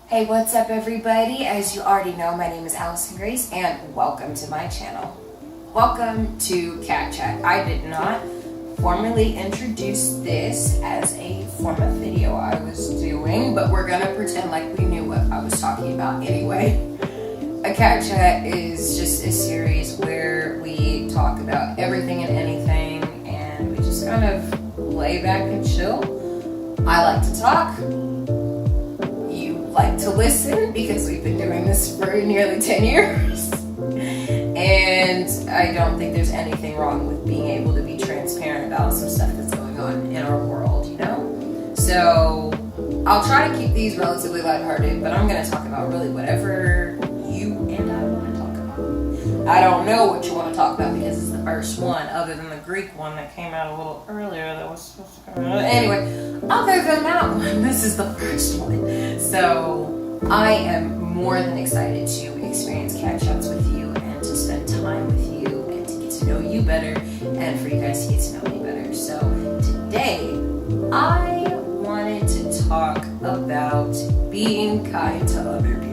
Hey, what's up everybody? As you already know, my name is Alyceson-Grace and welcome to my channel. Welcome to CashApp. I did not formally introduce this as a form of video I was doing, but we're gonna pretend like we knew what I was talking about anyway. A CashApp is just a series where we talk about everything and anything and we just kind of lay back and chill. I like to talk. Like to listen because we've been doing this for nearly 10 years and I don't think there's anything wrong with being able to be transparent about some stuff that's going on in our world, you know? So I'll try to keep these relatively lighthearted, but I'm going to talk about really whatever you and I want to talk about. I don't know what you want to talk about because it's the first one, other than the Greek one that came out a little earlier that was supposed to come out. Anyway, other than that one, this is the first one. So I am more than excited to experience catch-ups with you and to spend time with you and to get to know you better and for you guys to get to know me better. So today I wanted to talk about being kind to other people.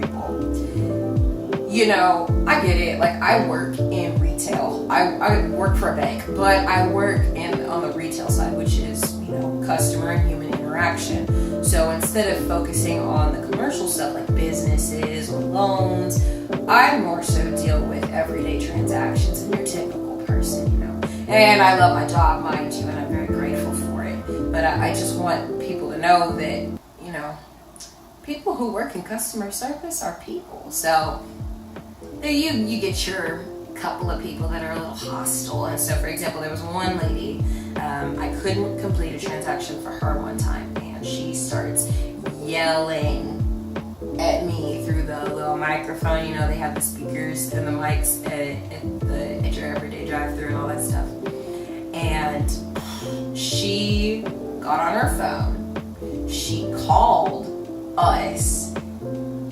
You know, I get it, like I work in retail. I work for a bank, but I work on the retail side, which is, you know, customer and human interaction. So instead of focusing on the commercial stuff like businesses or loans, I more so deal with everyday transactions and your typical person, you know. And I love my job, mind you, and I'm very grateful for it. But I just want people to know that, you know, people who work in customer service are people. So you get your couple of people that are a little hostile. And so, for example, there was one lady, I couldn't complete a transaction for her one time, and she starts yelling at me through the little microphone. You know, they have the speakers and the mics at your everyday drive-thru and all that stuff. And she got on her phone. She called us,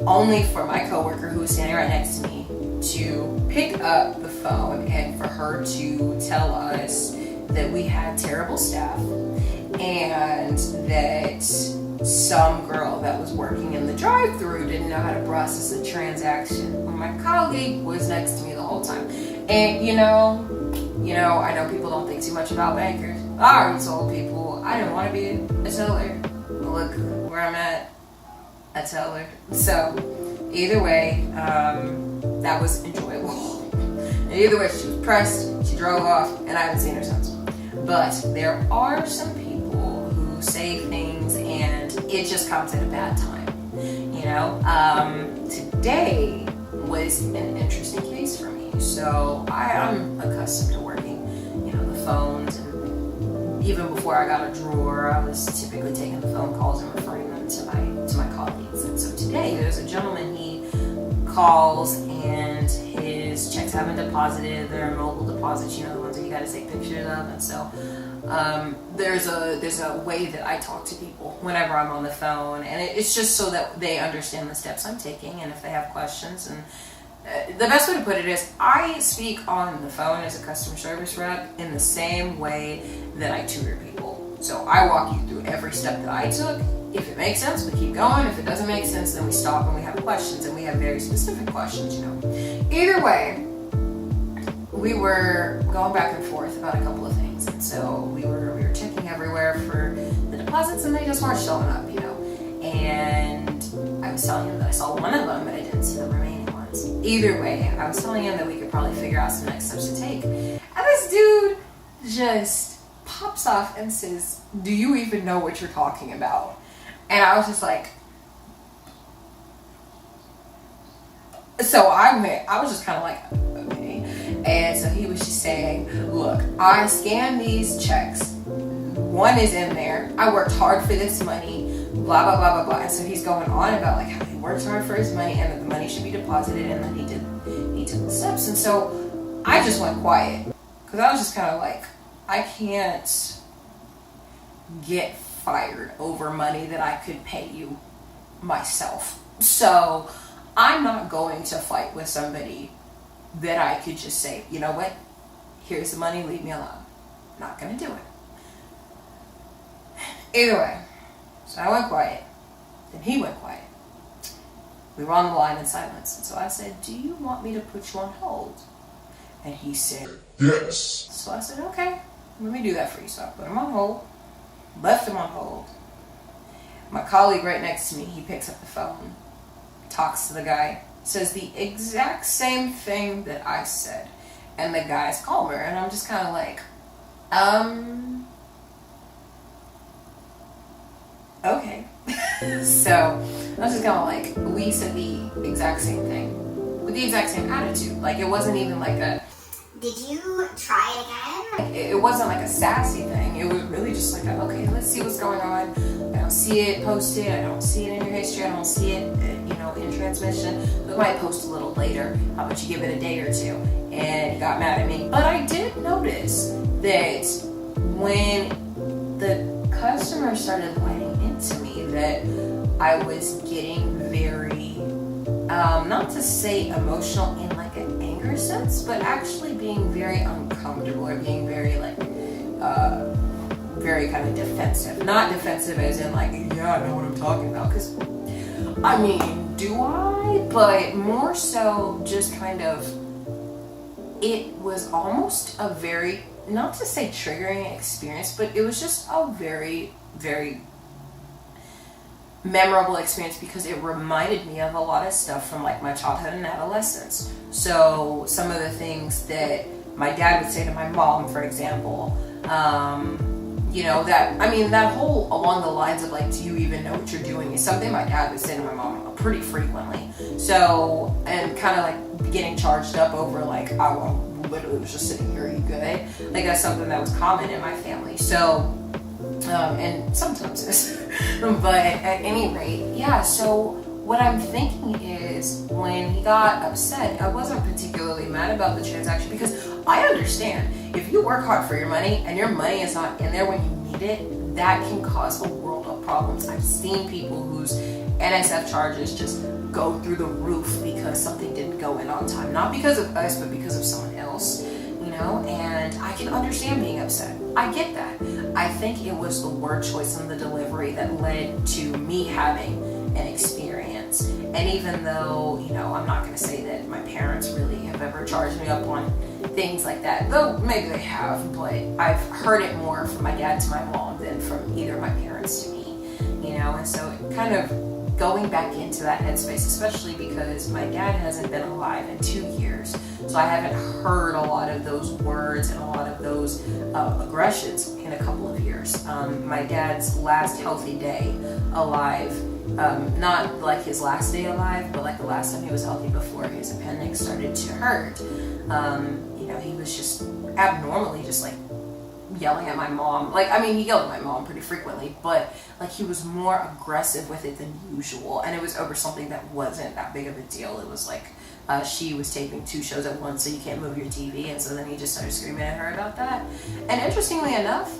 only for my coworker who was standing right next to me to pick up the phone and for her to tell us that we had terrible staff and that some girl that was working in the drive-thru didn't know how to process a transaction when my colleague was next to me the whole time. And you know, I know people don't think too much about bankers. I already told people I didn't want to be a teller. Look where I'm at, a teller. So either way, that was enjoyable. And either way, she was pressed, she drove off, and I haven't seen her since. But there are some people who say things and it just comes at a bad time. You know, today was an interesting case for me. So I am accustomed to working, you know, the phones, and even before I got a drawer, I was typically taking the phone calls and referring them to my colleagues. And so today there's a gentleman, he calls and his checks haven't deposited. They're mobile deposits, you know, the ones that you gotta take pictures of. And so there's a way that I talk to people whenever I'm on the phone, and it's just so that they understand the steps I'm taking and if they have questions. And the best way to put it is I speak on the phone as a customer service rep in the same way that I tutor people. So I walk you through every step that I took. If it makes sense, we keep going. If it doesn't make sense, then we stop and we have questions, and we have very specific questions, you know. Either way, we were going back and forth about a couple of things, and so we were checking everywhere for the deposits, and they just weren't showing up, you know. And I was telling him that I saw one of them, but I didn't see the remaining ones. Either way, I was telling him that we could probably figure out some next steps to take. And this dude just pops off and says, "Do you even know what you're talking about?" And I was just like, so I was just kind of like, okay. And so he was just saying, "Look, I scanned these checks. One is in there. I worked hard for this money, blah, blah, blah, blah, blah." And so he's going on about like how he worked hard for his money and that the money should be deposited, and then he took the steps. And so I just went quiet because I was just kind of like, I can't get fired over money that I could pay you myself. So I'm not going to fight with somebody that I could just say, "You know what, here's the money, leave me alone." Not gonna do it. Either way, so I went quiet, then he went quiet. We were on the line in silence. And so I said, do you want me to put you on hold? And he said, yes. So I said, okay, let me do that for you. So I put him on hold, left him on hold. My colleague right next to me, he picks up the phone, talks to the guy, says the exact same thing that I said. And the guy's calmer, and I'm just kind of like, okay. So I was just kind of like, we said the exact same thing with the exact same attitude. Like, it wasn't even like a, did you try it again? It wasn't like a sassy thing. It was really just like, okay, let's see what's going on. I don't see it posted. I don't see it in your history. I don't see it, in transmission. We might post a little later. How about you give it a day or two? And he got mad at me. But I did notice that when the customer started lighting into me, that I was getting very, not to say emotional in like an anger sense, but actually being very uncomfortable or being very like, very kind of defensive. Not defensive as in like, yeah, I know what I'm talking about, because I mean, do I? But more so just kind of, it was almost a very, not to say triggering experience, but it was just a very, very memorable experience because it reminded me of a lot of stuff from like my childhood and adolescence. So some of the things that my dad would say to my mom, for example, that whole along the lines of like, do you even know what you're doing, is something my dad would say to my mom pretty frequently. So, and kind of like getting charged up over like, I literally was just sitting here, are you good? Like, that's something that was common in my family. So, and sometimes is, but at any rate, yeah, so what I'm thinking is when he got upset, I wasn't particularly mad about the transaction because I understand if you work hard for your money and your money is not in there when you need it, that can cause a world of problems. I've seen people whose NSF charges just go through the roof because something didn't go in on time. Not because of us, but because of someone else, and I can understand being upset. I get that. I think it was the word choice and the delivery that led to me having an experience. And even though, I'm not going to say that my parents really have ever charged me up on things like that, though maybe they have, but I've heard it more from my dad to my mom than from either my parents to me, and so it kind of going back into that headspace, especially because my dad hasn't been alive in 2 years. So I haven't heard a lot of those words and a lot of those aggressions in a couple of years. My dad's last healthy day alive, not like his last day alive, but like the last time he was healthy before his appendix started to hurt. He was just abnormally just like yelling at my mom. He yelled at my mom pretty frequently, but like he was more aggressive with it than usual. And it was over something that wasn't that big of a deal. It was like, she was taping 2 shows at once, so you can't move your TV. And so then he just started screaming at her about that. And interestingly enough,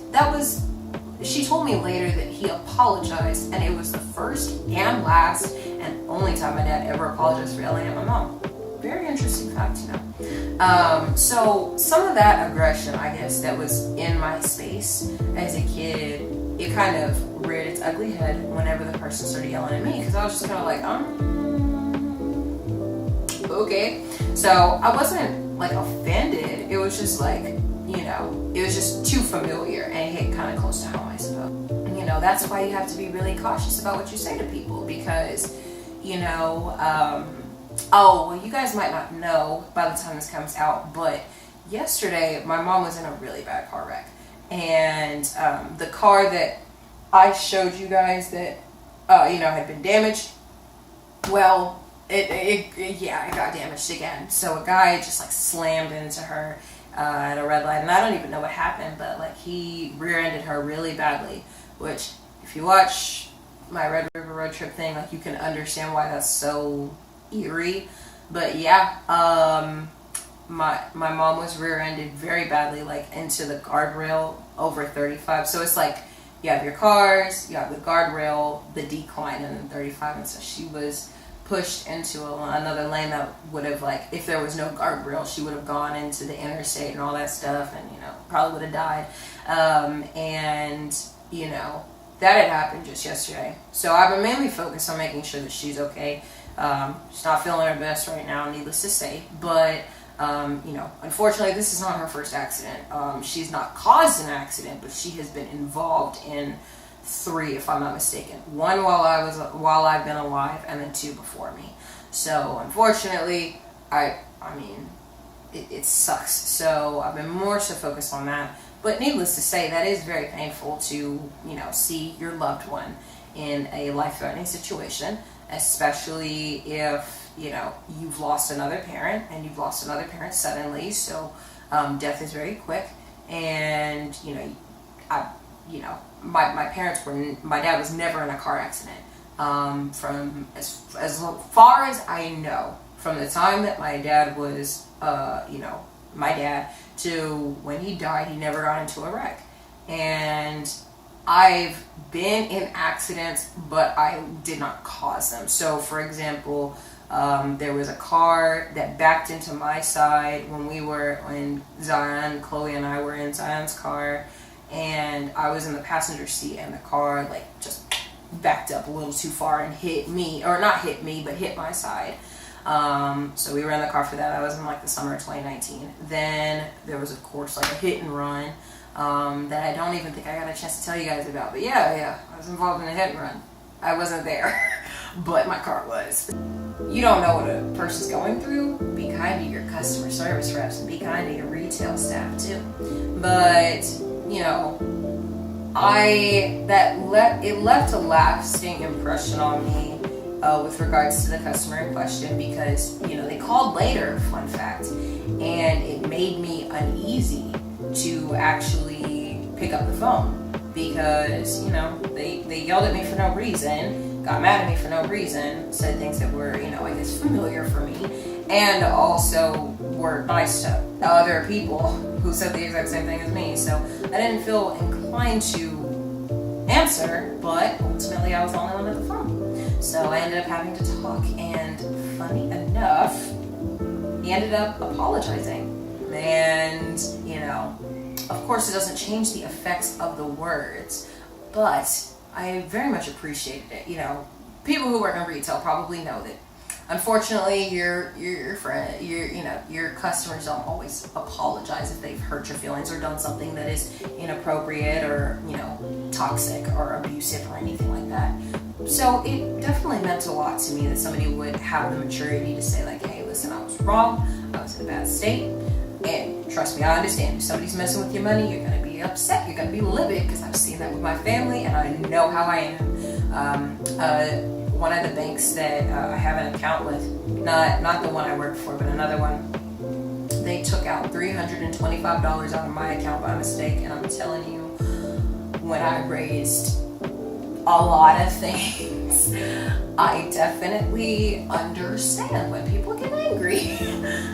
she told me later that he apologized, and it was the first and last and only time my dad ever apologized for yelling at my mom. Very interesting fact, So some of that aggression, I guess, that was in my space as a kid, it kind of reared its ugly head whenever the person started yelling at me, because I was just kind of like, okay. So I wasn't like offended. It was just like, it was just too familiar and it hit kind of close to home, I suppose. That's why you have to be really cautious about what you say to people, because, you guys might not know by the time this comes out, but yesterday my mom was in a really bad car wreck. And the car that I showed you guys that, had been damaged, well, it got damaged again. So a guy just like slammed into her at a red light, and I don't even know what happened, but like he rear-ended her really badly, which if you watch my Red River Road Trip thing, like you can understand why that's so eerie. But yeah, my mom was rear-ended very badly, like into the guardrail over 35. So it's like you have your cars, you have the guardrail, the decline, and then 35, and so she was pushed into another lane that would have, like, if there was no guardrail, she would have gone into the interstate and all that stuff, and probably would have died. That had happened just yesterday. So I've been mainly focused on making sure that she's okay. She's not feeling her best right now, needless to say, but you know, unfortunately, this is not her first accident. She's not caused an accident, but she has been involved in 3, if I'm not mistaken. 1 while I've been alive, and then 2 before me. So unfortunately, I mean, it sucks. So I've been more so focused on that. But needless to say, that is very painful to, you know, see your loved one in a life-threatening situation, especially if, you know, you've lost another parent, and you've lost another parent suddenly. So death is very quick, and you know, my parents were. My dad was never in a car accident. From as far as I know, from the time that my dad was, you know, my dad, to when he died, he never got into a wreck. And I've been in accidents, but I did not cause them. So, for example, there was a car that backed into my side when Zion, Chloe, and I were in Zion's car, and I was in the passenger seat, and the car like just backed up a little too far and hit me, or not hit me, but hit my side. So we were in the car for that. I was in like the summer of 2019. Then there was, of course, like a hit and run that I don't even think I got a chance to tell you guys about. But yeah, I was involved in a hit and run. I wasn't there, but my car was. You don't know what a person's going through. Be kind to your customer service reps, and be kind to your retail staff too. But you know, it left a lasting impression on me with regards to the customer in question, because you know, they called later, fun fact, and it made me uneasy to actually pick up the phone, because you know, they yelled at me for no reason, got mad at me for no reason, said things that were, you know, I guess familiar for me, and also were nice to other people who said the exact same thing as me. So I didn't feel inclined to answer, but ultimately I was the only one at the phone. So I ended up having to talk, and funny enough, he ended up apologizing. And, you know, of course it doesn't change the effects of the words, but I very much appreciated it. You know, people who work in retail probably know that unfortunately your customers don't always apologize if they've hurt your feelings or done something that is inappropriate or, you know, toxic or abusive or anything like that. So it definitely meant a lot to me that somebody would have the maturity to say like, hey, listen, I was wrong, I was in a bad state, and trust me, I understand. If somebody's messing with your money, you're gonna be upset, you're gonna be livid, because I've seen that with my family and I know how I am. One of the banks that I have an account with, not the one I work for, but another one, they took out $325 out of my account by mistake, and I'm telling you, when I raised a lot of things, I definitely understand when people get angry.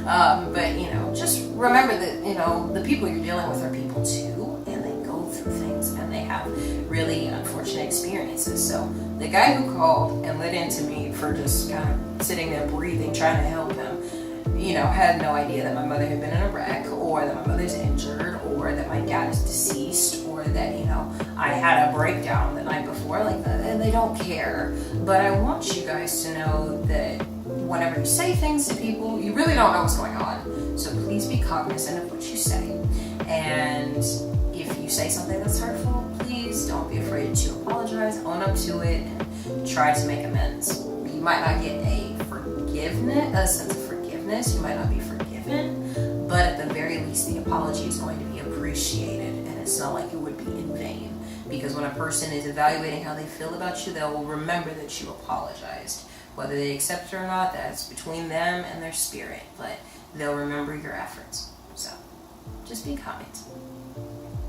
But you know, just remember that, you know, the people you're dealing with are people too, and they go through things, and they have really unfortunate experiences. So the guy who called and lit into me for just kind of sitting there breathing, trying to help him, you know, had no idea that my mother had been in a wreck, or that my mother's injured, or that my dad is deceased, or that, you know, I had a breakdown the night before, like that. And they don't care. But I want you guys to know that whenever you say things to people, you really don't know what's going on. So please be cognizant of what you say. And if you say something that's hurtful, please don't be afraid to apologize, own up to it, and try to make amends. You might not get a sense of forgiveness, you might not be forgiven, but at the very least, the apology is going to be appreciated, and it's not like it would be in vain. Because when a person is evaluating how they feel about you, they'll remember that you apologized. Whether they accept it or not, that's between them and their spirit, but they'll remember your efforts. So, just be kind.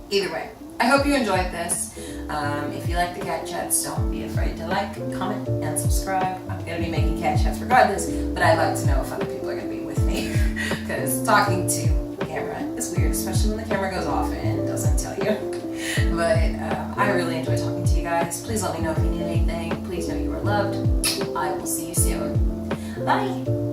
Either way, I hope you enjoyed this. If you like the cat chats, don't be afraid to like, comment, and subscribe. I'm going to be making cat chats regardless, but I'd like to know if other people are going to be with me, because talking to the camera is weird, especially when the camera goes off and doesn't tell you. But I really enjoy talking to you guys. Please let me know if you need anything. Please know you are loved. I will see you soon. Bye!